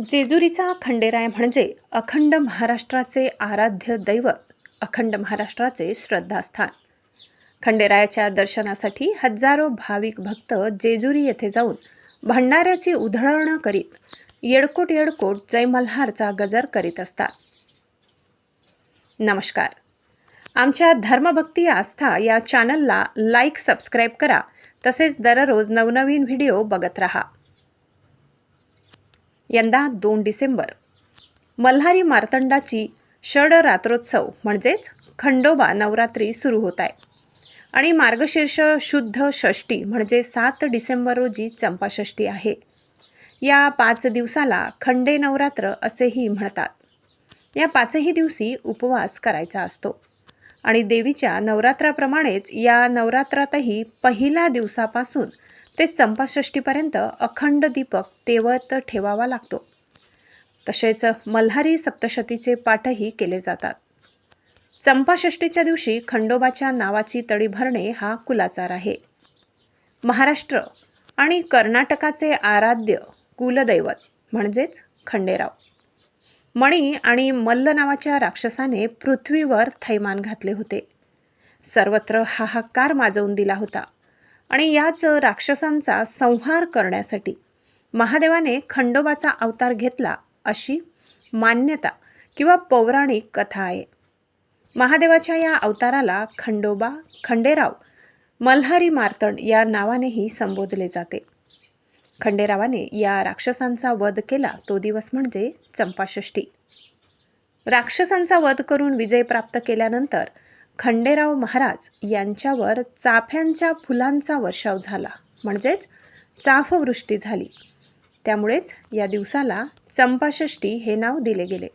जेजुरीचा खंडेराय म्हणजे अखंड महाराष्ट्राचे आराध्य दैवत, अखंड महाराष्ट्राचे श्रद्धास्थान. खंडेरायाच्या दर्शनासाठी हजारो भाविक भक्त जेजुरी येथे जाऊन भंडाऱ्याची उधळण करीत येडकोट येडकोट जय मल्हारचा गजर करीत असतात. नमस्कार. आमच्या धर्मभक्ती आस्था या चॅनलला लाईक, सबस्क्राईब करा. तसेच दररोज नवनवीन व्हिडिओ बघत राहा. यंदा 2 डिसेंबर मल्हारी मार्तंडाची षडरात्रोत्सव म्हणजेच खंडोबा नवरात्री सुरू होत आहे आणि मार्गशीर्ष शुद्ध षष्ठी म्हणजे 7 डिसेंबर रोजी चंपाषष्ठी आहे. या 5 दिवसाला खंडे नवरात्र असेही म्हणतात. या 5ही दिवशी उपवास करायचा असतो आणि देवीच्या नवरात्राप्रमाणेच या नवरात्रातही पहिल्या दिवसापासून ते चंपाषष्ठीपर्यंत अखंड दीपक तेवत ठेवावा लागतो. तसेच मल्हारी सप्तशतीचे पाठही केले जातात. चंपाषष्ठीच्या दिवशी खंडोबाच्या नावाची तळी भरणे हा कुलाचार आहे. महाराष्ट्र आणि कर्नाटकाचे आराध्य कुलदैवत म्हणजेच खंडेराव. मणी आणि मल्ल नावाच्या राक्षसाने पृथ्वीवर थैमान घातले होते. सर्वत्र हाहाकार माजवून दिला होता आणि याच राक्षसांचा संहार करण्यासाठी महादेवाने खंडोबाचा अवतार घेतला अशी मान्यता किंवा पौराणिक कथा आहे. महादेवाच्या या अवताराला खंडोबा, खंडेराव, मल्हारी मार्तंड या नावानेही संबोधले जाते. खंडेरावाने या राक्षसांचा वध केला तो दिवस म्हणजे चंपाषष्ठी. राक्षसांचा वध करून विजय प्राप्त केल्यानंतर खंडेराव महाराज यांच्यावर चाफ्यांच्या फुलांचा वर्षाव झाला म्हणजेच चाफवृष्टी झाली. त्यामुळेच या दिवसाला चंपाषष्ठी हे नाव दिले गेले.